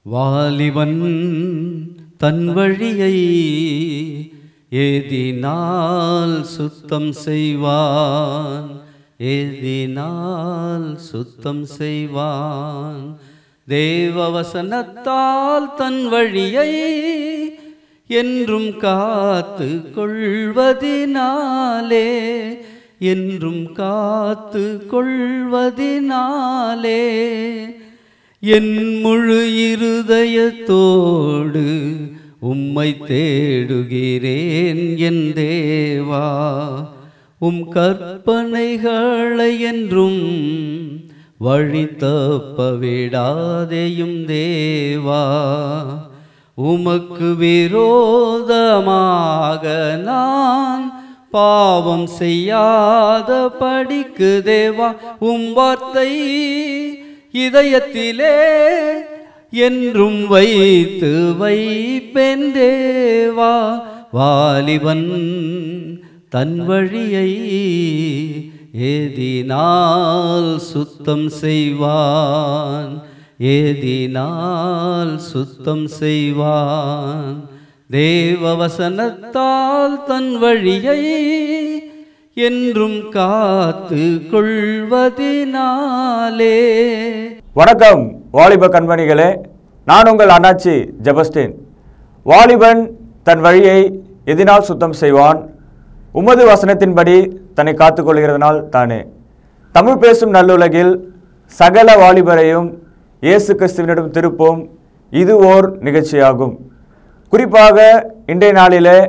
வாலிபன் தன் வழியை ஏதினால் சுத்தம் செய்வான், ஏதினால் சுத்தம் செய்வான். தேவ வசனத்தால் தன் வழியை என்றும் காத்து கொள்வதினாலே, என்றும் காத்து கொள்வதினாலே என் முழு இருதயத்தோடு உம்மை தேடுகிறேன் என் தேவா. உம் கற்பனைகளை என்றும் வழி தப்ப விடாதேயும் தேவா. உமக்கு விரோதமாக நான் பாவம் செய்யாத படிக்கு தேவா. உம் வார்த்தை இதயத்திலே என்றும் வைத்து வைப்பேன் தேவா. வாலிபன் தன் வழியை ஏதினால் சுத்தம் செய்வான், ஏதினால் சுத்தம் செய்வான். தேவ வசனத்தால் தன் வழியை என்றும் காத்து கொள்வதினாலே. வணக்கம் வாலிப கண்மணிகளே, நான் உங்கள் அண்ணாச்சி ஜெபஸ்டின். வாலிபன் தன் வழியை எதினால் சுத்தம் செய்வான், உமது வசனத்தின்படி தன்னை காத்துக்கொள்கிறதுனால் தானே. தமிழ் பேசும் நல்லுலகில் சகல வாலிபரையும் இயேசு கிறிஸ்துவினிடம் திருப்போம். இது ஓர் நிகழ்ச்சியாகும். குறிப்பாக இன்றைய நாளிலே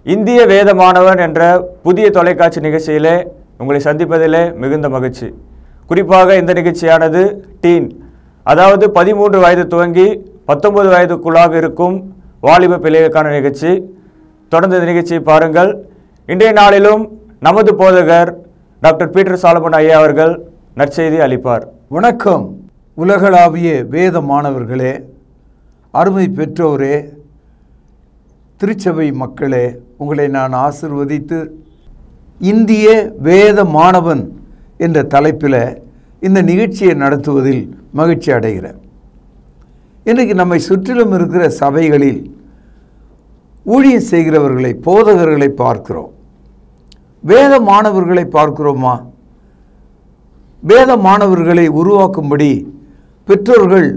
இந்திய வேத மாணவன் என்ற புதிய தொலைக்காட்சி நிகழ்ச்சியிலே உங்களை சந்திப்பதிலே மிகுந்த மகிழ்ச்சி. குறிப்பாக இந்த நிகழ்ச்சியானது டீன், அதாவது 13 வயது துவங்கி 19 வயதுக்குள்ளாக இருக்கும் வாலிப பிள்ளைகளுக்கான நிகழ்ச்சி. தொடர்ந்து இந்த நிகழ்ச்சியை பாருங்கள். இன்றைய நாளிலும் நமது போதகர் டாக்டர் பீட்டர் சாலமன் ஐயா அவர்கள் நற்செய்தி அளிப்பார். வணக்கம் உலகளாவிய வேத மாணவர்களே, அருமை பெற்றோரே, திருச்சபை மக்களே, உங்களை நான் ஆசிர்வதித்து இந்திய வேத மாணவன் என்ற தலைப்பில் இந்த நிகழ்ச்சியை நடத்துவதில் மகிழ்ச்சி அடைகிறேன். இன்றைக்கு நம்மை சுற்றிலும் இருக்கிற சபைகளில் ஊழியம் செய்கிறவர்களை, போதகர்களை பார்க்கிறோம். வேத மாணவர்களை பார்க்கிறோமா? வேத மாணவர்களை உருவாக்கும்படி பெற்றோர்கள்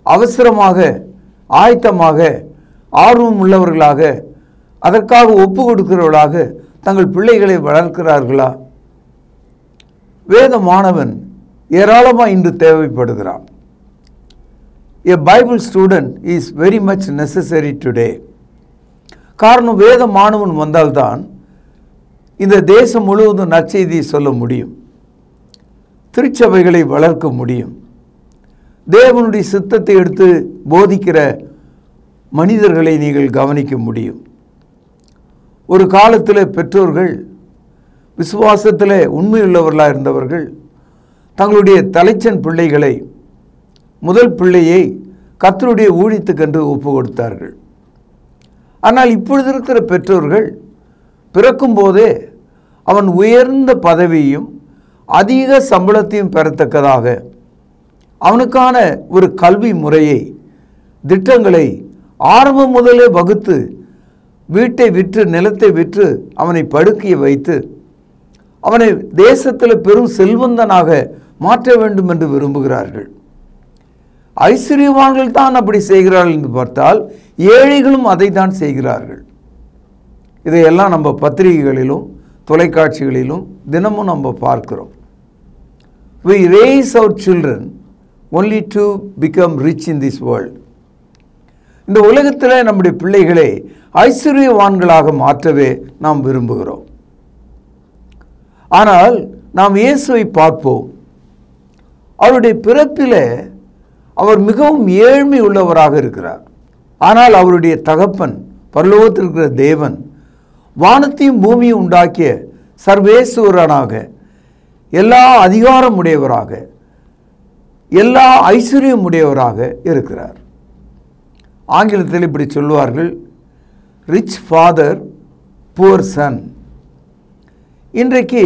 அவசரமாக, ஆயத்தமாக, ஆர்வம் உள்ளவர்களாக, அதற்காக ஒப்பு கொடுக்கிறவர்களாக தங்கள் பிள்ளைகளை வளர்க்கிறார்களா? வேத மாணவன் ஏராளமாக இன்று தேவைப்படுகிறான். A Bible student is very much necessary today. காரணம், வேத மாணவன் வந்தால்தான் இந்த தேசம் முழுவதும் நற்செய்தியை சொல்ல முடியும், திருச்சபைகளை வளர்க்க முடியும், தேவனுடைய சித்தத்தை எடுத்து போதிக்கிற மனிதர்களை நீங்கள் கவனிக்க முடியும். ஒரு காலத்தில் பெற்றோர்கள் விசுவாசத்தில் உண்மையுள்ளவர்களாக இருந்தவர்கள் தங்களுடைய தலைச்சன் பிள்ளைகளை, முதல் பிள்ளையை கர்த்தருடைய ஊழியத்துக்கென்று ஒப்பு கொடுத்தார்கள். ஆனால் இப்பொழுது இருக்கிற பெற்றோர்கள் பிறக்கும் போதே அவன் உயர்ந்த பதவியும் அதிக சம்பளத்தையும் பெறத்தக்கதாக அவனுக்கான ஒரு கல்வி முறையை, திட்டங்களை ஆரம்பம் முதலே வகுத்து வீட்டை விற்று, நிலத்தை விற்று அவனை படுக்கைய வைத்து அவனை தேசத்தில் பெரும் செல்வந்தனாக மாற்ற வேண்டும் என்று விரும்புகிறார்கள். ஐஸ்வர்யவான்கள் தான் அப்படி செய்கிறார்கள் என்று பார்த்தால் ஏழைகளும் அதை தான் செய்கிறார்கள். இதையெல்லாம் நம்ம பத்திரிகைகளிலும் தொலைக்காட்சிகளிலும் தினமும் நம்ம பார்க்கிறோம். We raise our children only to become rich in this world. இந்த உலகத்தில் நம்முடைய பிள்ளைகளை ஐஸ்வர்யவான்களாக மாற்றவே நாம் விரும்புகிறோம். ஆனால் நாம் இயேசுவை பார்ப்போம். அவருடைய பிறப்பில் அவர் மிகவும் ஏழ்மை உள்ளவராக இருக்கிறார். ஆனால் அவருடைய தகப்பன், பரலோகத்தில் இருக்கிற தேவன், வானத்தையும் பூமியும் உண்டாக்கிய சர்வேஸ்வரனாக, எல்லா அதிகாரம் உடையவராக, எல்லா ஐஸ்வர்யம் உடையவராக இருக்கிறார். ஆங்கிலத்தில் இப்படி சொல்லுவார்கள், ரிச் ஃபாதர் புவர் சன். இன்றைக்கு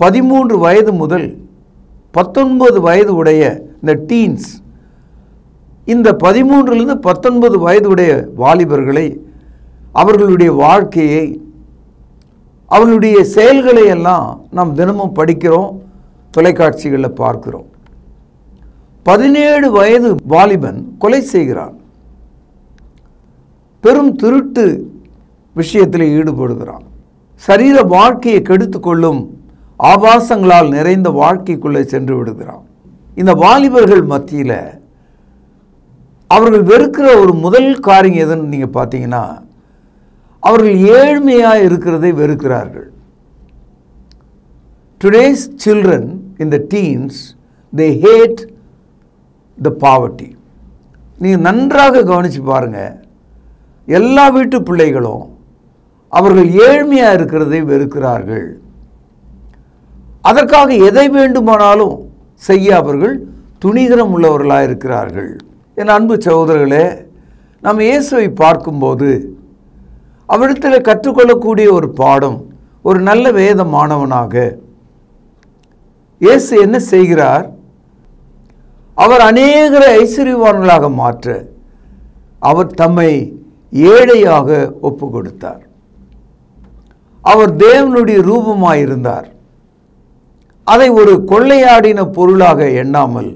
13 வயது முதல் 19 வயது உடைய இந்த டீன்ஸ் இந்த 13லிருந்து 19 வயதுடைய வாலிபர்களை, அவர்களுடைய வாழ்க்கையை, அவர்களுடைய செயல்களை எல்லாம் நாம் தினமும் படிக்கிறோம், தொலைக்காட்சிகளில் பார்க்கிறோம். 17 வயது வாலிபன் கொலை செய்கிறான், பெரும் திருட்டு விஷயத்தில் ஈடுபடுகிறான், சரீர வாழ்க்கையை கெடுத்து கொள்ளும் ஆபாசங்களால் நிறைந்த வாழ்க்கைக்குள்ளே சென்று விடுகிறான். இந்த வாலிபர்கள் மத்தியில் அவர்கள் வெறுக்கிற ஒரு முதல் காரியம் எதுன்னு நீங்கள் பார்த்தீங்கன்னா, அவர்கள் ஏழ்மையாக இருக்கிறதை வெறுக்கிறார்கள். Today's children in the teens, they hate the poverty. நீங்கள் நன்றாக கவனித்து பாருங்கள், எல்லா வீட்டு பிள்ளைகளும் அவர்கள் ஏழ்மையாக இருக்கிறதை வெறுக்கிறார்கள். அதற்காக எதை வேண்டுமானாலும் செய்ய அவர்கள் துணிகரம் உள்ளவர்களாக இருக்கிறார்கள். என் அன்பு சகோதரர்களே, நாம் இயேசுவை பார்க்கும்போது அவரிடத்தில் கற்றுக்கொள்ளக்கூடிய ஒரு பாடம், ஒரு நல்ல வேத மாணவனாக இயேசு என்ன செய்கிறார்? அவர் அநேகரை ஐஸ்வர்யவான்களாக மாற்ற அவர் தம்மை ஏழையாக ஒப்பு கொடுத்தார். அவர் தேவனுடைய ரூபமாயிருந்தார். அதை ஒரு கொள்ளையாடின பொருளாக எண்ணாமல்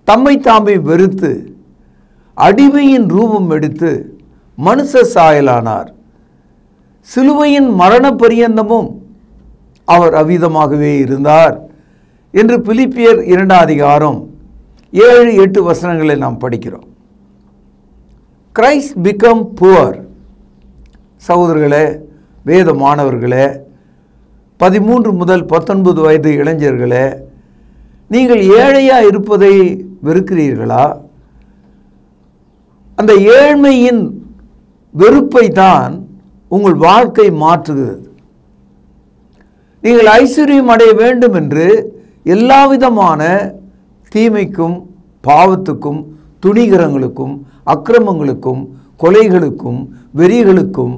தம்மை தாமே வெறுத்து அடிமையின் ரூபம் எடுத்து மனுஷ சாயலானார். சிலுவையின் மரண பரியந்தமும் அவர் அவ்விதமாகவே இருந்தார் என்று பிலிப்பியர் 2 அதிகாரம் 7-8 வசனங்களை நாம் படிக்கிறோம். Christ become poor. சகோதரர்களே, வேத மாணவர்களே, 13 முதல் 19 வயது இளைஞர்களே, நீங்கள் ஏழையாக இருப்பதை வெறுக்கிறீர்களா? அந்த ஏழ்மையின் வெறுப்பை தான் உங்கள் வாழ்க்கை மாற்றுகிறது. நீங்கள் ஐஸ்வர்யம் அடைய வேண்டும் என்று எல்லா விதமான தீமைக்கும், பாவத்துக்கும், துணிகரங்களுக்கும், அக்கிரமங்களுக்கும், கொலைகளுக்கும், வெறிகளுக்கும்,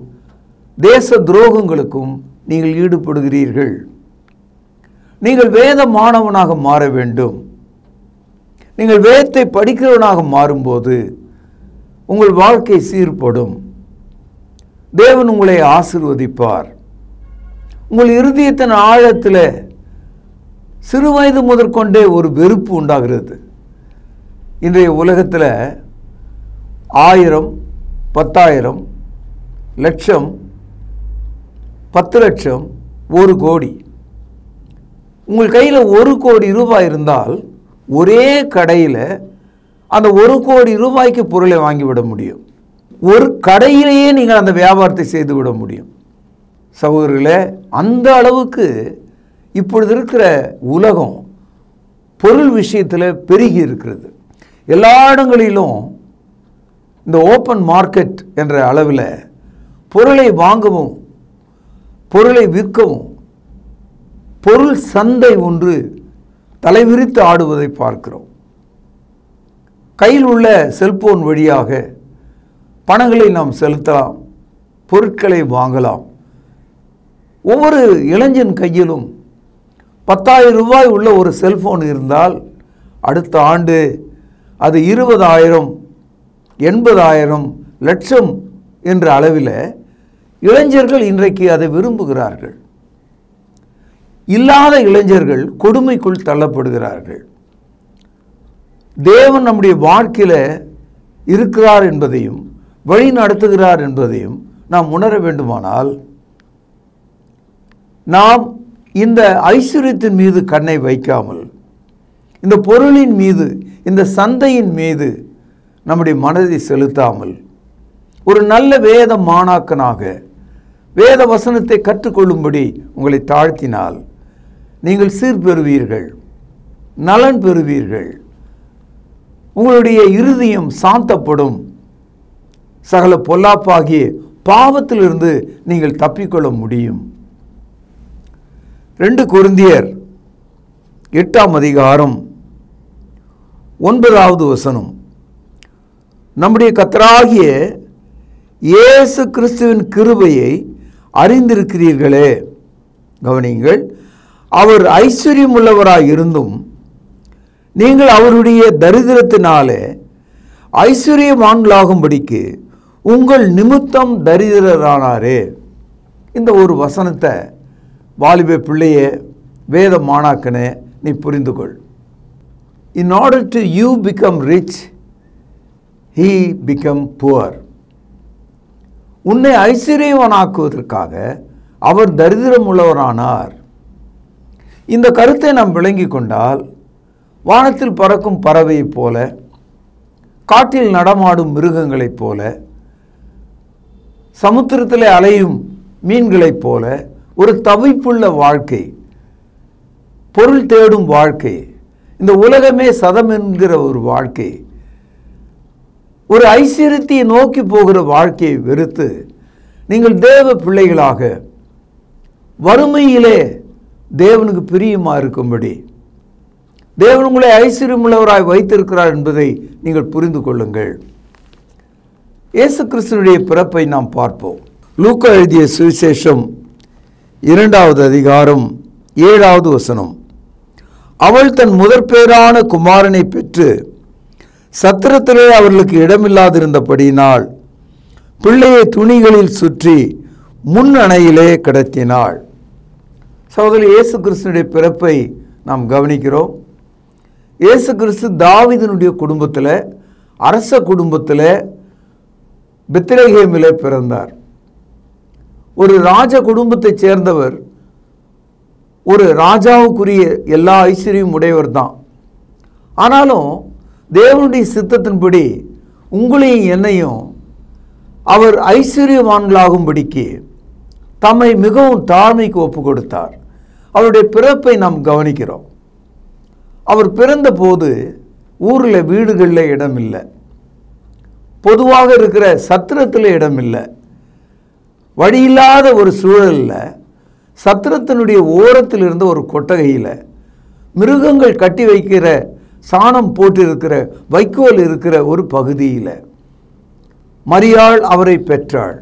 தேச துரோகங்களுக்கும் நீங்கள் ஈடுபடுகிறீர்கள். நீங்கள் வேத மாணவனாக மாற வேண்டும். நீங்கள் வேதத்தை படிக்கிறவனாக மாறும்போது உங்கள் வாழ்க்கை சீர்படும். தேவன் உங்களை ஆசீர்வதிப்பார். உங்கள் இருதயத்தின் ஆழத்தில் சிறு வயது முதற்கொண்டே ஒரு வெறுப்பு உண்டாகிறது. இன்றைய உலகத்தில் 1000, 10,000, லட்சம், 10 லட்சம், 1 கோடி. உங்கள் கையில் 1 கோடி ரூபாய் இருந்தால் ஒரே கடையில் அந்த 1 கோடி ரூபாய்க்கு பொருளை வாங்கிவிட முடியும். ஒரு கடையிலேயே நீங்கள் அந்த வியாபாரத்தை செய்துவிட முடியும். சகோதரர்களே, அந்த அளவுக்கு இப்பொழுது இருக்கிற உலகம் பொருள் விஷயத்தில் பெருகி இருக்கிறது. எல்லா இடங்களிலும் இந்த ஓப்பன் மார்க்கெட் என்ற அளவில் பொருளை வாங்கவும் பொருளை விற்கவும் பொருள் சந்தை ஒன்று தலைவிரித்து ஆடுவதை பார்க்கிறோம். கையில் உள்ள செல்போன் வழியாக பணங்களை நாம் செலுத்தலாம், பொருட்களை வாங்கலாம். ஒவ்வொரு இளைஞன் கையிலும் 10,000 ரூபாய் உள்ள ஒரு செல்போன் இருந்தால் அடுத்த ஆண்டு அது 20,000, 80,000, லட்சம் என்ற அளவில் இளைஞர்கள் இன்றைக்கு அதை விரும்புகிறார்கள். இல்லாத இளைஞர்கள் கொடுமைக்குள் தள்ளப்படுகிறார்கள். தேவன் நம்முடைய வாழ்க்கையில் இருக்கிறார் என்பதையும் வழி நடத்துகிறார் என்பதையும் நாம் உணர வேண்டுமானால் நாம் இந்த ஐஸ்வர்யத்தின் மீது கண்ணை வைக்காமல், இந்த பொருளின் மீது, இந்த சந்தையின் மீது நம்முடைய மனதை செலுத்தாமல் ஒரு நல்ல வேத மாணாக்கனாக வேத வசனத்தை கற்றுக்கொள்ளும்படி உங்களை தாழ்த்தினால் நீங்கள் சீர்பெறுவீர்கள், நலன் பெறுவீர்கள். உங்களுடைய இருதயம் சாந்தப்படும். சகல பொல்லாப்பாகிய பாவத்திலிருந்து நீங்கள் தப்பிக்கொள்ள முடியும். 2 கொரிந்தியர் 8 அதிகாரம் 9வது வசனம். நம்முடைய கர்த்தராகிய இயேசு கிறிஸ்துவின் கிருபையை அறிந்திருக்கிறீர்களே. கவனிங்கள், அவர் ஐஸ்வர்யம் உள்ளவராய் இருந்தும் நீங்கள் அவருடைய தரித்திரத்தினாலே ஐஸ்வர்யவான்களாகும்படிக்கு உங்கள் நிமித்தம் தரித்திரரானாரே. இந்த ஒரு வசனத்தை வாலிப பிள்ளையே, வேத மாணாக்கனே, நீ புரிந்து கொள். In order to you become rich, he become poor. உன்னை ஐஸ்வர்யவானாக்குவதற்காக அவர் தரித்திரம் உள்ளவரானார். இந்த கருத்தை நாம் விளங்கி கொண்டால், வானத்தில் பறக்கும் பறவையைப் போல, காட்டில் நடமாடும் மிருகங்களைப் போல, சமுத்திரத்திலே அலையும் மீன்களைப் போல ஒரு தவிப்புள்ள வாழ்க்கை, பொருள் தேடும் வாழ்க்கை, இந்த உலகமே சதம் என்கிற ஒரு வாழ்க்கை, ஒரு ஐஸ்வர்யத்தை நோக்கி போகிற வாழ்க்கையை வெறுத்து நீங்கள் தேவ பிள்ளைகளாக வறுமையிலே தேவனுக்கு பிரியமாக இருக்கும்படி தேவன் உங்களை ஐஸ்வர்யமுள்ளவராய் வைத்திருக்கிறார் என்பதை நீங்கள் புரிந்து கொள்ளுங்கள். இயேசு கிறிஸ்துவினுடைய பிறப்பை நாம் பார்ப்போம். லூக்கா எழுதிய சுவிசேஷம் 2வது அதிகாரம் 7வது வசனம். அவள் தன் முதற்பேரான குமாரனை பெற்று சத்திரத்திலே அவர்களுக்கு இடமில்லாதிருந்தபடியினால் பிள்ளையை துணிகளில் சுற்றி முன் அணையிலே கிடத்தினாள். சகோதரி, இயேசு கிறிஸ்துனுடைய பிறப்பை நாம் கவனிக்கிறோம். இயேசு கிறிஸ்து தாவீதினுடைய குடும்பத்தில், அரச குடும்பத்தில் பெத்லகேமிலே பிறந்தார். ஒரு ராஜ குடும்பத்தைச் சேர்ந்தவர், ஒரு ராஜாவுக்குரிய எல்லா ஐஸ்வர்யம் உடையவர் தான். ஆனாலும் தேவனுடைய சித்தத்தின்படி உங்களையும் என்னையும் அவர் ஐஸ்வர்யவான்களாகும்படிக்கு தம்மை மிகவும் தாழ்மைக்கு ஒப்பு கொடுத்தார். அவருடைய பிறப்பை நாம் கவனிக்கிறோம். அவர் பிறந்த போது ஊரில் வீடுகளில் இடம் இல்லை, பொதுவாக இருக்கிற சத்திரத்தில் இடம் இல்லை. வழியில்லாத ஒரு சூழலில் சத்திரத்தினுடைய ஓரத்தில் இருந்த ஒரு கொட்டகையில் மிருகங்கள் கட்டி வைக்கிற, சாணம் போட்டிருக்கிற வைக்கோல் இருக்கிற ஒரு பகுதியில் மரியாள் அவரை பெற்றாள்.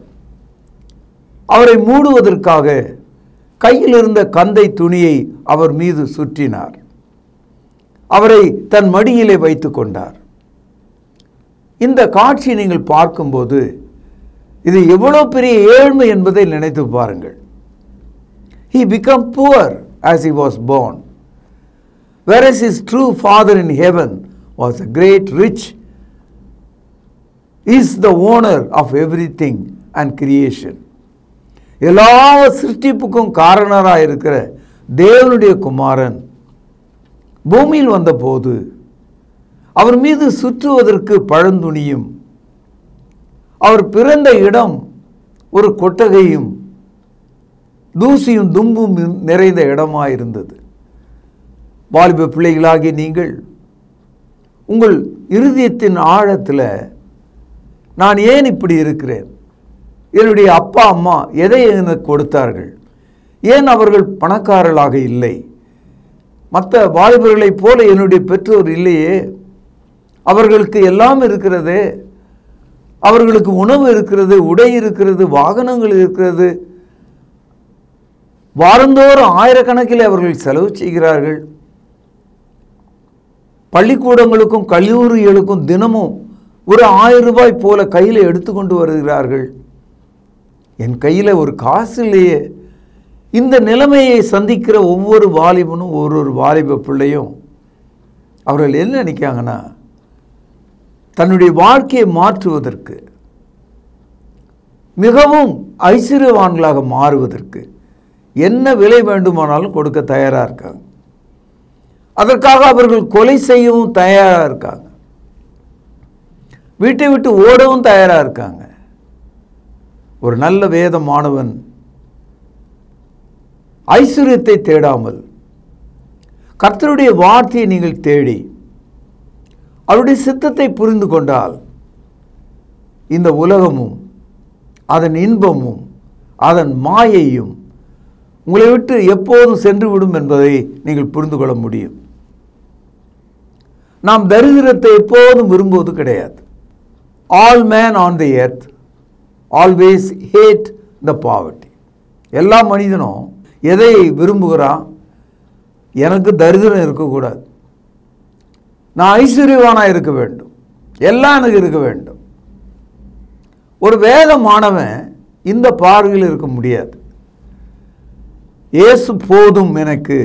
அவரை மூடுவதற்காக கையில் இருந்த கந்தை துணியை அவர் மீது சுற்றினார். அவரை தன் மடியிலே வைத்து கொண்டார். இந்த காட்சி நீங்கள் பார்க்கும்போது இது எவ்வளவு பெரிய ஏழ்மை என்பதை நினைத்து பாருங்கள். He became poor as he was born, whereas his true father in heaven was a great rich, is the owner of everything and creation. எல்லா சிருஷ்டிப்புக்கும் காரணராக இருக்கிற தேவனுடைய குமாரன் பூமியில் வந்தபோது அவர் மீது சுற்றுவதற்கு பழந்துணியும், அவர் பிறந்த இடம் ஒரு கொட்டகையும் தூசியும் தும்பும் நிறைந்த இடமாயிருந்தது. வாலிப பிள்ளைகளாகிய நீங்கள் உங்கள் இருதயத்தின் ஆழத்தில், நான் ஏன் இப்படி இருக்கிறேன், என்னுடைய அப்பா அம்மா எதை எனக்கு கொடுத்தார்கள், ஏன் அவர்கள் பணக்காரர்களாக இல்லை, மற்ற வாலிபர்களைப் போல என்னுடைய பெற்றோர் இல்லையே, அவர்களுக்கு எல்லாம் இருக்கிறது, அவர்களுக்கு உணவு இருக்கிறது, உடை இருக்கிறது, வாகனங்கள் இருக்கிறது, வாரந்தோறும் ஆயிரக்கணக்கில் அவர்கள் செலவு செய்கிறார்கள், பள்ளிக்கூடங்களுக்கும் கல்லூரிகளுக்கும் தினமும் ஒரு 1000 ரூபாய் போல கையில் எடுத்துக்கொண்டு வருகிறார்கள், என் கையில் ஒரு காசு இல்லையே. இந்த நிலைமையை சந்திக்கிற ஒவ்வொரு வாலிபனும் ஒரு வாலிப பிள்ளையும் அவர்கள் என்ன நினைக்காங்கன்னா, தன்னுடைய வாழ்க்கையை மாற்றுவதற்கு, மிகவும் ஐஸ்வர்யவான்களாக மாறுவதற்கு என்ன விலை வேண்டுமானாலும் கொடுக்க தயாராக இருக்காங்க. அதற்காக அவர்கள் கொலை செய்யவும் தயாராக இருக்காங்க, வீட்டை விட்டு ஓடவும் தயாராக இருக்காங்க. ஒரு நல்ல வேத மாணவன் ஐஸ்வர்யத்தை தேடாமல் கர்த்தருடைய வார்த்தையை நீங்கள் தேடி அவருடைய சித்தத்தை புரிந்து கொண்டால் இந்த உலகமும் அதன் இன்பமும் அதன் மாயையும் உங்களை விட்டு எப்போதும் சென்றுவிடும் என்பதை நீங்கள் புரிந்து கொள்ள முடியும். நாம் தரித்திரத்தை எப்போதும் விரும்புவது கிடையாது. All man on the earth always hate the poverty. எல்லா மனிதனும் எதை விரும்புகிறான், எனக்கு தரித்திரம் இருக்கக்கூடாது, நான் ஐஸ்வர்யவானாக இருக்க வேண்டும், எல்லாம் எனக்கு இருக்க வேண்டும். ஒரு வேத மாணவன் இந்த பார்வையில் இருக்க முடியாது. இயேசு போதும் எனக்கு,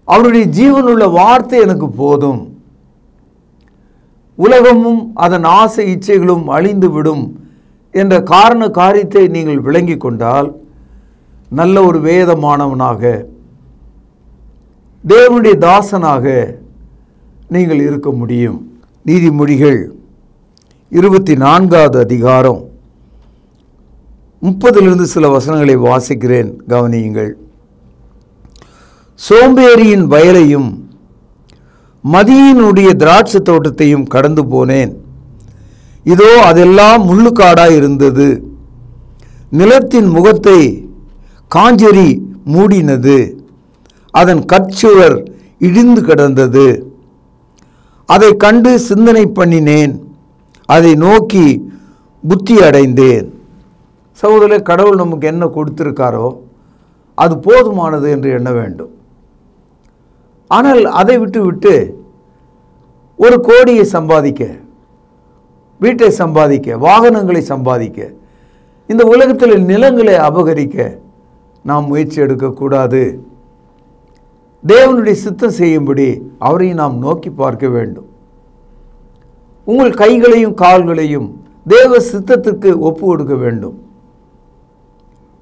அவருடைய ஜீவனுள்ள வார்த்தை எனக்கு போதும், உலகமும் அதன் ஆசை இச்சைகளும் அழிந்து விடும் என்ற காரண காரியத்தை நீங்கள் விளங்கி கொண்டால் நல்ல ஒரு வேத மாணவனாக, தேவனுடைய தாசனாக நீங்கள் இருக்க முடியும். நீதிமொழிகள் 24வது அதிகாரம் 30 சில வசனங்களை வாசிக்கிறேன், கவனியுங்கள். சோம்பேறியின் வயலையும் மதியினுடைய திராட்சை தோட்டத்தையும் கடந்து போனேன். இதோ அதெல்லாம் முள்ளுக்காடாய் இருந்தது. நிலத்தின் முகத்தை காஞ்சரி மூடினது. அதன் கற்சுவர் இடிந்து கிடந்தது. அதை கண்டு சிந்தனை பண்ணினேன். அதை நோக்கி புத்தி அடைந்தேன். சகோதரர்களே, கடவுள் நமக்கு என்ன கொடுத்திருக்காரோ அது போதுமானது என்று எண்ண வேண்டும். ஆனால் அதை விட்டு ஒரு கோடியை சம்பாதிக்க, வீட்டை சம்பாதிக்க, வாகனங்களை சம்பாதிக்க, இந்த உலகத்தில் நிலங்களை அபகரிக்க நாம் முயற்சி எடுக்கக்கூடாது. தேவனுடைய சித்தம் செய்யும்படி அவரையும் நாம் நோக்கி பார்க்க வேண்டும். உங்கள் கைகளையும் கால்களையும் தேவ சித்தத்திற்கு ஒப்பு கொடுக்க வேண்டும்.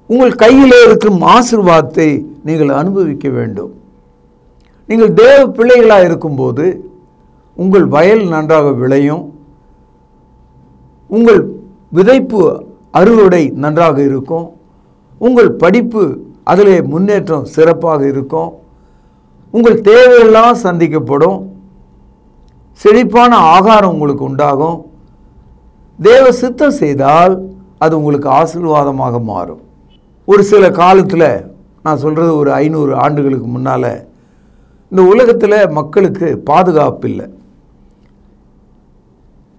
உங்கள் கையிலே இருக்கும் ஆசீர்வாதத்தை நீங்கள் அனுபவிக்க வேண்டும். நீங்கள் தேவ பிள்ளைகளாக இருக்கும்போது உங்கள் வயல் நன்றாக விளையும், உங்கள் விதைப்பு அறுவடை நன்றாக இருக்கும், உங்கள் படிப்பு அதிலே முன்னேற்றம் சிறப்பாக இருக்கும், உங்கள் தேவையெல்லாம் சந்திக்கப்படும், செழிப்பான ஆகாரம் உங்களுக்கு உண்டாகும். தேவ சித்தம் செய்தால் அது உங்களுக்கு ஆசீர்வாதமாக மாறும். ஒரு சில காலத்தில், நான் சொல்கிறது ஒரு 500 ஆண்டுகளுக்கு முன்னால், இந்த உலகத்தில் மக்களுக்கு பாதுகாப்பு இல்லை.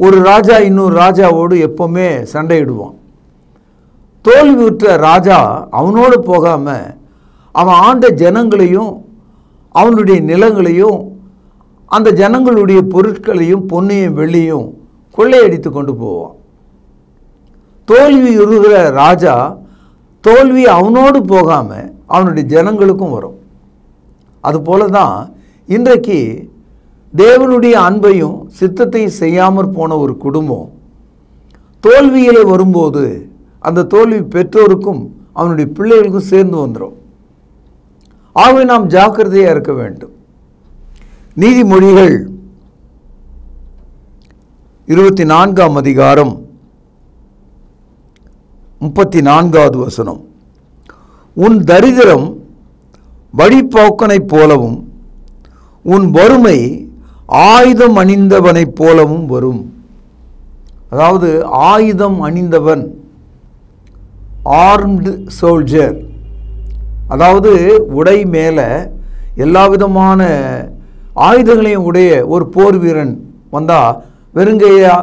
ஒரு ராஜா இன்னொரு ராஜாவோடு எப்போவுமே சண்டையிடுவான். தோல்வியுற்ற ராஜா அவனோடு போகாமல் அவன் ஆண்ட ஜனங்களையும் அவனுடைய நிலங்களையும் அந்த ஜனங்களுடைய பொருட்களையும் பொன்னையும் வெள்ளியும் கொள்ளையடித்து கொண்டு போவான். தோல்வியுறுகிற ராஜா தோல்வி அவனோடு போகாமல் அவனுடைய ஜனங்களுக்கும் வரும். அதுபோல தான் இன்றைக்கு தேவனுடைய அன்பையும் சித்தத்தையும் செய்யாமற் போன ஒரு குடும்பம் தோல்வியிலே வரும்போது அந்த தோல்வி பெற்றோருக்கும் அவனுடைய பிள்ளைகளுக்கும் சேர்ந்து வந்துடும். ஆகவே நாம் ஜாக்கிரதையாக இருக்க வேண்டும். நீதிமொழிகள் 24ஆம் அதிகாரம் 34வது வசனம். உன் தரித்திரம் வழிபோக்கனைப் போலவும் உன் வறுமை ஆயுதம் அணிந்தவனைப் போலவும் வரும். அதாவது ஆயுதம் அணிந்தவன், ஆர்ம்டு சோல்ஜர், அதாவது உடை மேலே எல்லா விதமான ஆயுதங்களையும் உடைய ஒரு போர் வீரன் வந்தால் வெறுங்கையா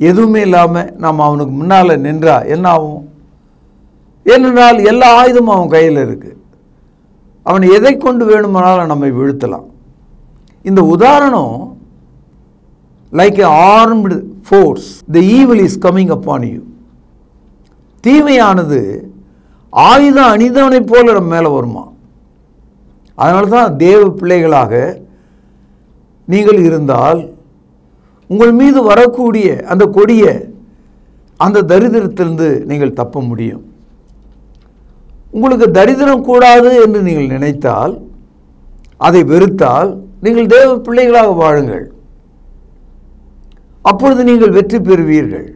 எதுவுமே இல்லாமல் நாம் அவனுக்கு முன்னால் நின்றா என்ன ஆகும்? ஏனென்றால் எல்லா ஆயுதமும் அவன் கையில் இருக்குது. அவன் எதை கொண்டு வேணுமானாலும் நம்மை வீழ்த்தலாம். இந்த உதாரணம் like a armed force, the evil is coming upon you. தீமையானது ஆயுதம் அணிந்தவனைப் போல நம்ம மேலே வருமா. அதனால தான் தேவ பிள்ளைகளாக நீங்கள் இருந்தால் உங்கள் மீது வரக்கூடிய அந்த கொடிய அந்த தரித்திரத்திலிருந்து நீங்கள் தப்ப முடியும். உங்களுக்கு தரித்திரம் கூடாது என்று நீங்கள் நினைத்தால், அதை வெறுத்தால், நீங்கள் தேவ பிள்ளைகளாக வாழுங்கள். அப்பொழுது நீங்கள் வெற்றி பெறுவீர்கள்.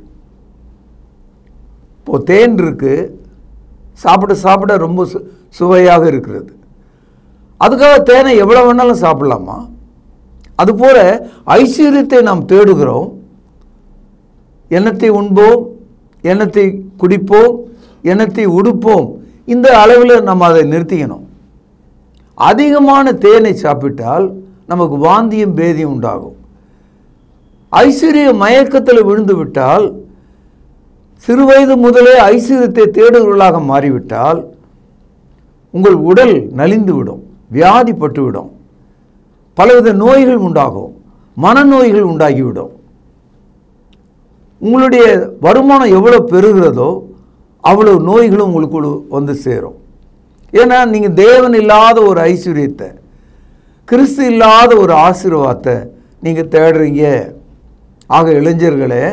இப்போ தேன் இருக்கு, சாப்பிட சாப்பிட ரொம்ப சுவையாக இருக்கிறது. அதுக்காக தேனை எவ்வளோ வேணாலும் சாப்பிடலாமா? அதுபோல ஐஸ்வர்யத்தை நாம் தேடுகிறோம். எண்ணத்தை உண்போம், எண்ணத்தை குடிப்போம், எண்ணத்தை உடுப்போம். இந்த அளவில் நம்ம அதை நிறுத்திக்கணும். அதிகமான தேனை சாப்பிட்டால் நமக்கு வாந்தியும் பேதியும் உண்டாகும். ஐஸ்வர்ய மயக்கத்தில் விழுந்து விட்டால், சிறுவயது முதலே ஐஸ்வர்யத்தை தேடுகிறவர்களாக மாறிவிட்டால் உங்கள் உடல் நலிந்துவிடும், வியாதிப்பட்டுவிடும், பலவித நோய்கள் உண்டாகும், மனநோய்கள் உண்டாகிவிடும். உங்களுடைய வருமானம் எவ்வளோ பெருகிறதோ அவ்வளோ நோய்களும் உங்களுக்கு வந்து சேரும். ஏன்னா நீங்கள் தேவன் இல்லாத ஒரு ஐஸ்வர்யத்தை, கிறிஸ்து இல்லாத ஒரு ஆசீர்வாதத்தை நீங்கள் தேடுறீங்க. ஆக இளைஞர்களே,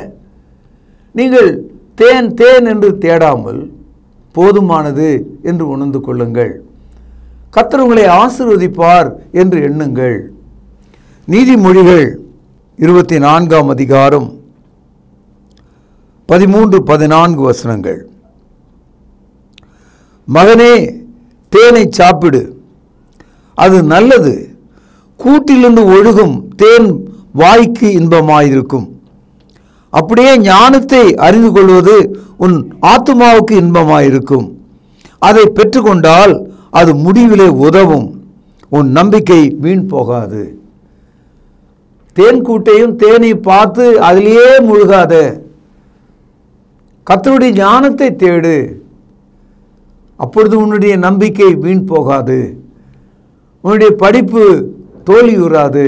நீங்கள் தேன் தேன் என்று தேடாமல் போதுமானது என்று உணர்ந்து கொள்ளுங்கள். கர்த்தர் உங்களை ஆசீர்வதிப்பார் என்று எண்ணுங்கள். நீதிமொழிகள் 24ஆம் அதிகாரம் 13-14 வசனங்கள். மகனே, தேனை சாப்பிடு, அது நல்லது. கூட்டிலிருந்து ஒழுகும் தேன் வாய்க்கு இன்பமாயிருக்கும். அப்படியே ஞானத்தை அறிந்து கொள்வது உன் ஆத்துமாவுக்கு இன்பமாயிருக்கும். அதை பெற்றுக்கொண்டால் அது முடிவிலே உதவும். உன் நம்பிக்கை வீண் போகாது. தேன் கூட்டையும் தேனையும் பார்த்து அதிலேயே முழுகாத. கர்த்தருடைய ஞானத்தை தேடு. அப்பொழுது உன்னுடைய நம்பிக்கை வீண் போகாது. உன்னுடைய படிப்பு தோல்வியுறாது.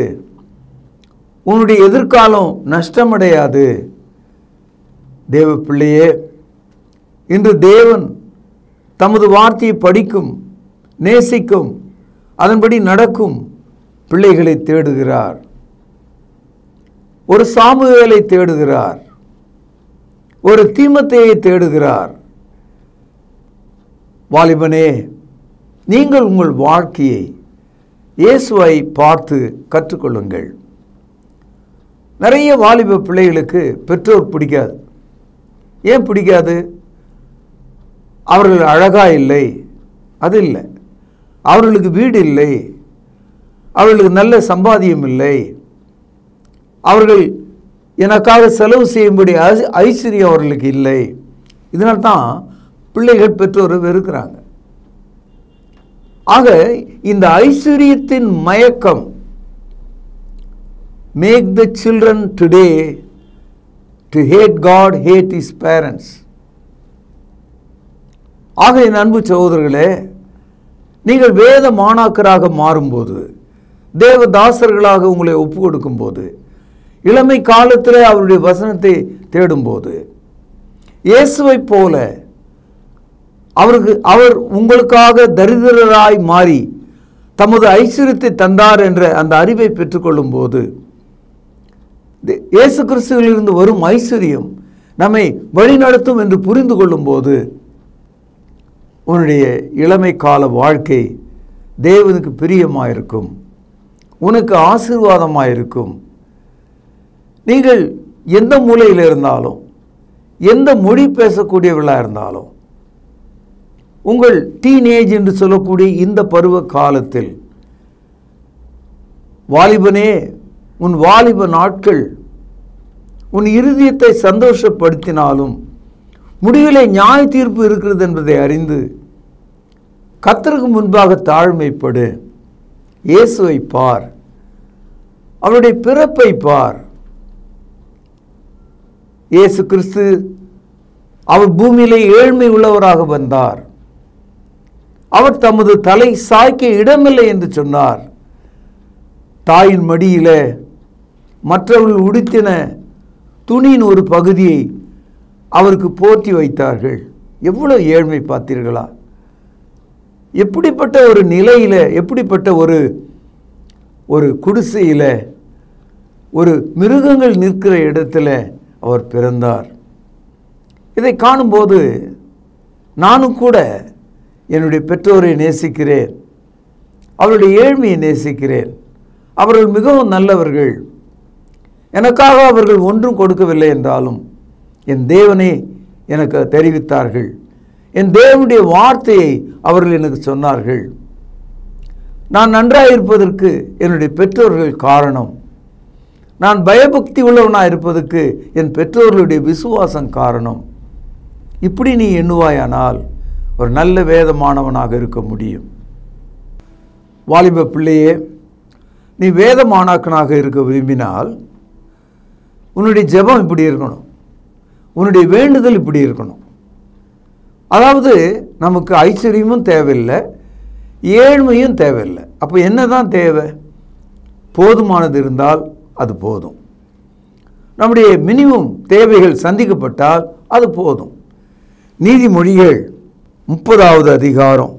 உன்னுடைய எதிர்காலம் நஷ்டமடையாது. தேவ பிள்ளையே, இன்று தேவன் தமது வார்த்தையை படிக்கும், நேசிக்கும், அதன்படி நடக்கும் பிள்ளைகளை தேடுகிறார். ஒரு சாமுவேலை தேடுகிறார். ஒரு தீமோத்தேயை தேடுகிறார். வாலிபனே, நீங்கள் உங்கள் வாழ்க்கையை இயேசுவை பார்த்து கற்றுக்கொள்ளுங்கள். நிறைய வாலிப பிள்ளைகளுக்கு பெற்றோர் பிடிக்காது. ஏன் பிடிக்காது? அவர்கள் அழகா இல்லை, அது இல்லை. அவர்களுக்கு வீடு இல்லை, அவர்களுக்கு நல்ல சம்பாத்தியம் இல்லை, அவர்கள் எனக்காக செலவு செய்யும்படி ஐஸ்வர்யம் அவர்களுக்கு இல்லை. இதனால்தான் பிள்ளைகள் பெற்றோரை வெறுக்கிறாங்க. ஆக இந்த ஐஸ்வர்யத்தின் மயக்கம் make the children today to hate God, hate his parents. ஆக என் அன்பு சகோதரர்களே, நீங்கள் வேத மாணாக்கராக மாறும்போது, தேவதாசர்களாக உங்களை ஒப்பு கொடுக்கும்போது, இளமை காலத்தில் அவருடைய வசனத்தை தேடும்போது, இயேசுவை போல அவர் உங்களுக்காக தரித்திரராய் மாறி தமது ஐஸ்வர்யத்தை தந்தார் என்ற அந்த அறிவை பெற்றுக்கொள்ளும் போது, இயேசு கிறிஸ்துவிலிருந்து வரும் ஐஸ்வர்யம் நம்மை வழிநடத்தும் என்று புரிந்து கொள்ளும் போது, உன்னுடைய இளமை கால வாழ்க்கை தேவனுக்கு பிரியமாயிருக்கும், உனக்கு ஆசீர்வாதமாயிருக்கும். நீங்கள் எந்த மூலையில் இருந்தாலும், எந்த மொழி பேசக்கூடியவர்களாக இருந்தாலும், உங்கள் டீனேஜ் என்று சொல்லக்கூடிய இந்த பருவ காலத்தில், வாலிபனே, உன் வாலிப நாட்கள் உன் இருதயத்தை சந்தோஷப்படுத்தினாலும் முடிவிலே நியாய தீர்ப்பு இருக்கிறது என்பதை அறிந்து கர்த்தருக்கு முன்பாக தாழ்மைப்படு. இயேசுவை பார், அவருடைய பிறப்பை பார். இயேசு கிறிஸ்து அவர் பூமியிலே ஏழ்மை உள்ளவராக வந்தார். அவர் தமது தலை சாய்க்க இடமில்லை என்று சொன்னார். தாயின் மடியில மற்றவர்கள் உடுத்தின துணியின் ஒரு பகுதியை அவருக்கு போர்த்தி வைத்தார்கள். எவ்வளவு ஏழ்மை பார்த்தீர்களா? எப்படிப்பட்ட ஒரு நிலையில், எப்படிப்பட்ட ஒரு குடிசையில், ஒரு மிருகங்கள் நிற்கிற இடத்துல அவர் பிறந்தார். இதை காணும்போது நானும் கூட என்னுடைய பெற்றோரை நேசிக்கிறேன், அவருடைய ஏழ்மையை நேசிக்கிறேன். அவர்கள் மிகவும் நல்லவர்கள். எனக்காக அவர்கள் ஒன்றும் கொடுக்கவில்லை என்றாலும் என் தேவனை எனக்கு தெரிவித்தார்கள். என் தேவனுடைய வார்த்தையை அவர்கள் எனக்கு சொன்னார்கள். நான் நன்றாக இருப்பதற்கு என்னுடைய பெற்றோர்கள் காரணம். நான் பயபக்தி உள்ளவனாக இருப்பதற்கு என் பெற்றோர்களுடைய விசுவாசம் காரணம். இப்படி நீ எண்ணுவாயானால் ஒரு நல்ல வேதமானவனாக இருக்க முடியும். வாலிப பிள்ளையே, நீ வேதமானாக்கனாக இருக்க விரும்பினால் உன்னுடைய ஜெபம் இப்படி இருக்கணும், உன்னுடைய வேண்டுதல் இப்படி இருக்கணும். அதாவது நமக்கு ஐஸ்வர்யமும் தேவையில்லை, ஏழ்மையும் தேவையில்லை. அப்போ என்ன தான் தேவை? போதுமானது இருந்தால் அது போதும். நம்முடைய மினிமம் தேவைகள் சந்திக்கப்பட்டால் அது போதும். நீதிமொழிகள் 30வது அதிகாரம்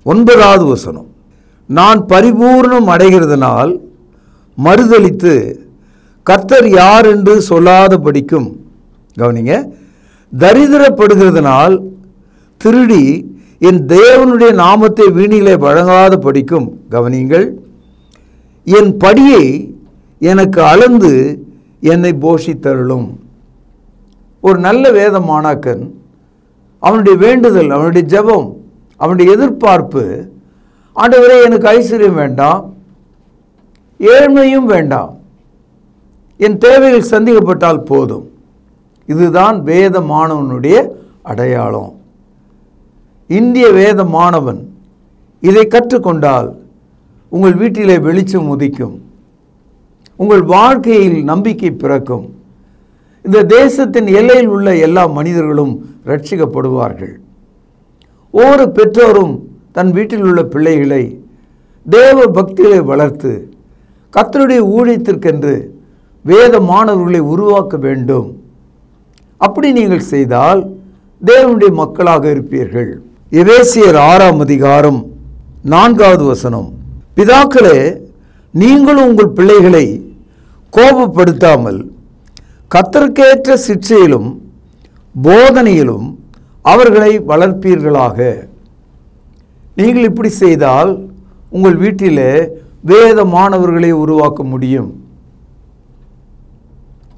9வது வசனம், நான் பரிபூர்ணம் அடைகிறதுனால் மறுதலித்து கர்த்தர் யார் என்று சொல்லாத படிக்கும். கவனிங்க, தரித்திரப்படுகிறதுனால் திருடி என் தேவனுடைய நாமத்தை வீணிலே வழங்காத படிக்கும். கவனிங்கள், என் படியை எனக்கு அளந்து என்னை போஷித்தருளும். ஒரு நல்ல வேத மாணாக்கன் அவனுடைய வேண்டுதல், அவனுடைய ஜெபம், அவனுடைய எதிர்பார்ப்பு, ஆண்டவரே எனக்கு ஐஸ்வர்யம் வேண்டாம், ஏழ்மையும் வேண்டாம், என் தேவைகள் சந்திக்கப்பட்டால் போதும். இதுதான் வேத மாணவனுடைய அடையாளம். இந்திய வேத மாணவன் இதை கற்றுக்கொண்டால் உங்கள் வீட்டிலே வெளிச்சம் உதிக்கும், உங்கள் வாழ்க்கையில் நம்பிக்கை பிறக்கும். இந்த தேசத்தின் எல்லையில் உள்ள எல்லா மனிதர்களும் ரட்சிக்கப்படுவார்கள். ஒவ்வொரு பெற்றோரும் தன் வீட்டில் உள்ள பிள்ளைகளை தேவ பக்தியை வளர்த்து கர்த்தருடைய ஊழியத்திற்கென்று வேத மாணவர்களை உருவாக்க வேண்டும். அப்படி நீங்கள் செய்தால் தேவனுடைய மக்களாக இருப்பீர்கள். எபேசியர் 6ஆம் அதிகாரம் 4வது வசனம், பிதாக்களே, நீங்களும் உங்கள் பிள்ளைகளை கோபப்படுத்தாமல் கர்த்தருக்கேற்ற சிட்சையிலும் போதனையிலும் அவர்களை வளர்ப்பீர்களாக. நீங்கள் இப்படி செய்தால் உங்கள் வீட்டிலே வேத மாணவர்களை உருவாக்க முடியும்,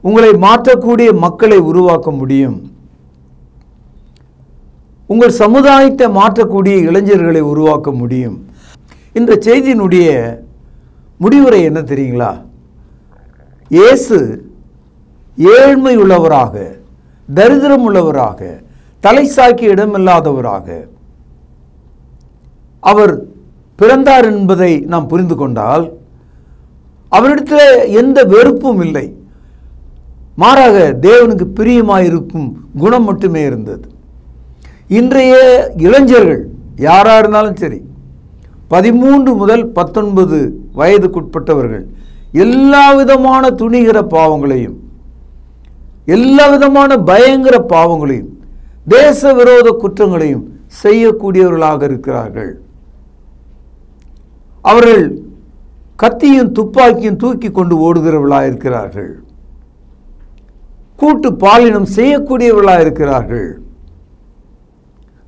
உங்களை மாற்றக்கூடிய மக்களை உருவாக்க முடியும், உங்கள் சமுதாயத்தை மாற்றக்கூடிய இளைஞர்களை உருவாக்க முடியும். இந்த செய்தியினுடைய முடிவுரை என்ன தெரியுங்களா? இயேசு ஏழ்மை உள்ளவராக, தரித்திரம் உள்ளவராக, தலை சாய்க்க இடமில்லாதவராக அவர் பிறந்தார் என்பதை நாம் புரிந்து கொண்டால் அவரிடத்தில் எந்த வெறுப்பும் இல்லை, மாறாக தேவனுக்கு பிரியமாயிருக்கும் குணம் மட்டுமே இருந்தது. இன்றைய இளைஞர்கள் யாராக இருந்தாலும் சரி, 13 முதல் 19 வயதுக்குட்பட்டவர்கள் எல்லா விதமான துணிகிற பாவங்களையும், எல்லா விதமான பயங்கர பாவங்களையும், தேச விரோத குற்றங்களையும் செய்யக்கூடியவர்களாக இருக்கிறார்கள். அவர்கள் கத்தியும் துப்பாக்கியும் தூக்கி கொண்டு ஓடுகிறவர்களாக இருக்கிறார்கள். கூட்டு பாலினம் செய்யக்கூடியவர்களாக இருக்கிறார்கள்.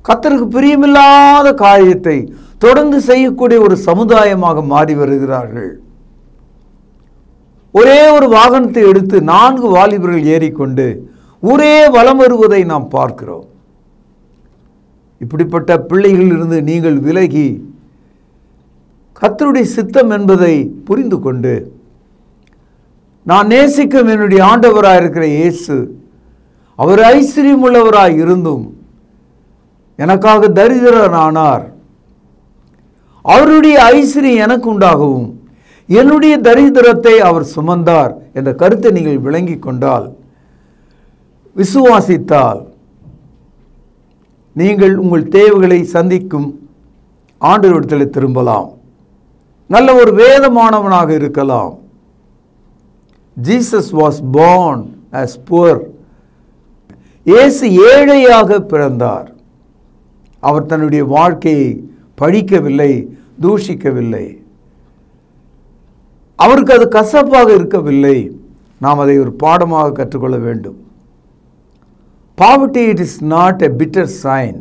கர்த்தருக்கு பிரியமில்லாத காரியத்தை தொடர்ந்து செய்யக்கூடிய ஒரு சமுதாயமாக மாறி வருகிறார்கள். ஒரே ஒரு வாகனத்தை எடுத்து 4 வாலிபர்கள் ஏறிக்கொண்டு ஊரே வலம் வருவதை நாம் பார்க்கிறோம். இப்படிப்பட்ட பிள்ளைகளிலிருந்து நீங்கள் விலகி கர்த்தருடைய சித்தம் என்பதை புரிந்து கொண்டு, நான் நேசிக்கும் என்னுடைய ஆண்டவராக இருக்கிற இயேசு, அவர் ஐஸ்வர்யம் உள்ளவராய் இருந்தும் எனக்காக தரித்திரனானார், அவருடைய ஐஸ்வர்யம் எனக்கு உண்டாகவும் என்னுடைய தரித்திரத்தை அவர் சுமந்தார் என்ற கருத்தை நீங்கள் விளங்கி கொண்டால், விசுவாசித்தால், நீங்கள் உங்கள் தேவைகளை சந்திக்கும் ஆண்டவரிடத்தில் திரும்பலாம். நல்ல ஒரு வேதமானவனாக இருக்கலாம். Jesus was born as poor. இயேசு ஏழையாக பிறந்தார். அவர் தன்னுடைய வாழ்க்கையை பழிக்கவில்லை, தூஷிக்கவில்லை. அவருக்கு அது கசப்பாக இருக்கவில்லை. நாம் அதை ஒரு பாடமாக கற்றுக்கொள்ள வேண்டும். Poverty, it is not a bitter sign.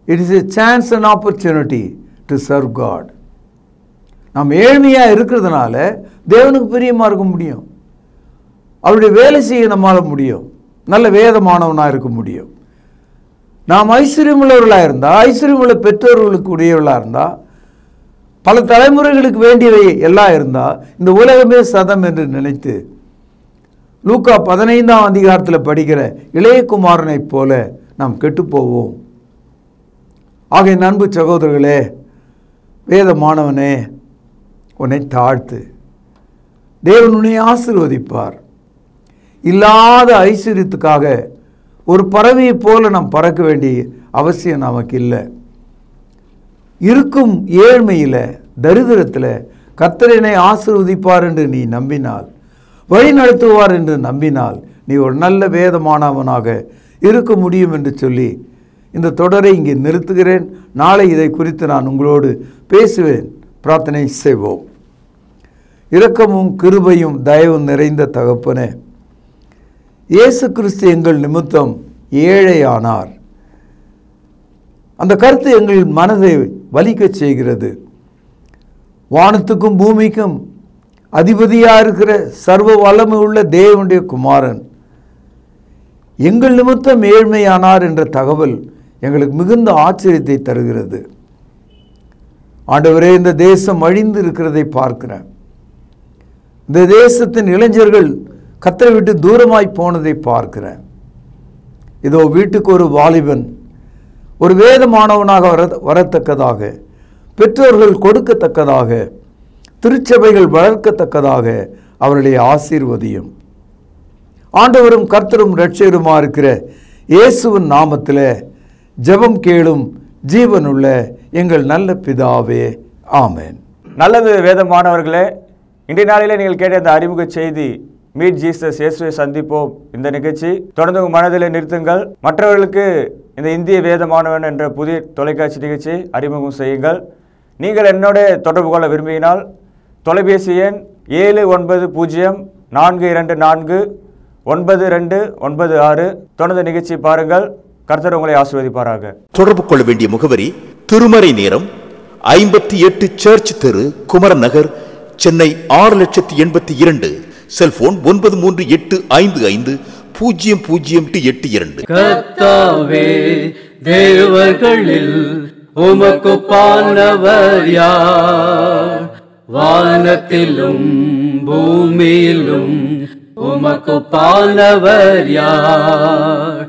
It is a chance and opportunity to serve God. நாம் ஏழ்மையாக இருக்கிறதுனால தேவனுக்கு பிரியமாக இருக்க முடியும், அவருடைய வேலை செய்ய நம்மால் முடியும், நல்ல வேதமானவனாக இருக்க முடியும். நாம் ஐஸ்வர்யமுள்ளவர்களாக இருந்தால், ஐஸ்வர்யமுள்ள பெற்றோர்களுக்கு உடையவர்களாக இருந்தால், பல தலைமுறைகளுக்கு வேண்டியவை எல்லாம் இருந்தால், இந்த உலகமே சதம் என்று நினைத்து லூக்கா 15ஆம் அதிகாரத்தில் படிக்கிற இளையகுமாரனைப் போல நாம் கெட்டுப்போவோம். ஆகிய அன்பு சகோதரர்களே, வேதமானவனே, உன்னை தாழ்த்து, தேவன் உன்னை ஆசீர்வதிப்பார். இல்லாத ஐஸ்வர்யத்துக்காக ஒரு பறவையை போல நாம் பறக்க வேண்டிய அவசியம் நமக்கு இல்லை. இருக்கும் ஏழ்மையில், தரித்திரத்தில் கர்த்தர் என்னை ஆசீர்வதிப்பார் என்று நீ நம்பினால், வழி நடத்துவார் என்று நம்பினால் நீ ஒரு நல்ல வேதமானவனாக இருக்க முடியும் என்று சொல்லி இந்த தொடரை இங்கே நிறுத்துகிறேன். நாளை இதை குறித்து நான் உங்களோடு பேசுவேன். பிரார்த்தனை செய்வோம். இரக்கமும் கிருபையும் தயவும் நிறைந்த தகப்பனே, இயேசு கிறிஸ்து எங்கள் நிமித்தம் ஏழையானார். அந்த கருத்து எங்கள் மனதை வலிக்கச் செய்கிறது. வானத்துக்கும் பூமிக்கும் அதிபதியாக இருக்கிற சர்வ வல்லமை உள்ள தேவனுடைய குமாரன் எங்கள் நிமித்தம் ஏழ்மையானார் என்ற தகவல் எங்களுக்கு மிகுந்த ஆச்சரியத்தை தருகிறது. ஆண்டவரே, இந்த தேசம் அழிந்து இருக்கிறதை பார்க்கிறேன். இந்த தேசத்தின் இளைஞர்கள் கர்த்தரை விட்டு தூரமாய் போனதை பார்க்கிறேன். இதோ வீட்டுக்கு ஒரு வாலிபன் ஒரு வேதமானவனாக வரத்தக்கதாக, பெற்றோர்கள் கொடுக்கத்தக்கதாக, திருச்சபைகள் வளர்க்கத்தக்கதாக அவர்களை ஆசீர்வதியும். ஆண்டவரும் கர்த்தரும் இரட்சகருமா இருக்கிற இயேசுவின் நாமத்தில் ஜெபம் கேளும் ஜீவனுள்ள எங்கள் நல்ல பிதாவே, ஆமென். நல்லது வேதமானவர்களே, இன்றைய நாளிலே நீங்கள் கேட்ட இந்த அறிமுக செய்தி மீட் ஜீசஸ், இயேசுவை சந்திப்போம், இந்த நிகழ்ச்சி தொடர்ந்து உங்கள் மனதில் நிறுத்துங்கள். மற்றவர்களுக்கு இந்த இந்திய வேதமானவன் என்ற புதிய தொலைக்காட்சி நிகழ்ச்சியை அறிமுகம் செய்யுங்கள். நீங்கள் என்னோட தொடர்பு கொள்ள விரும்பினால் தொலைபேசி எண் 7904249296. தொடர்ந்து நிகழ்ச்சியை பாருங்கள். கர்த்தர் உங்களை ஆசீர்வதிப்பாராக. தொடர்பு கொள்ள வேண்டிய முகவரி: திருமறை நேரம், 58 சர்ச் தெரு, குமரன் நகர், சென்னை 6082. செல்போன் 9385500882. கர்த்தாவே, தேவர்களில் உமக்குப்பானவர் யார்? வானத்திலும் பூமியிலும் உமக்குப்பானவர் யார்?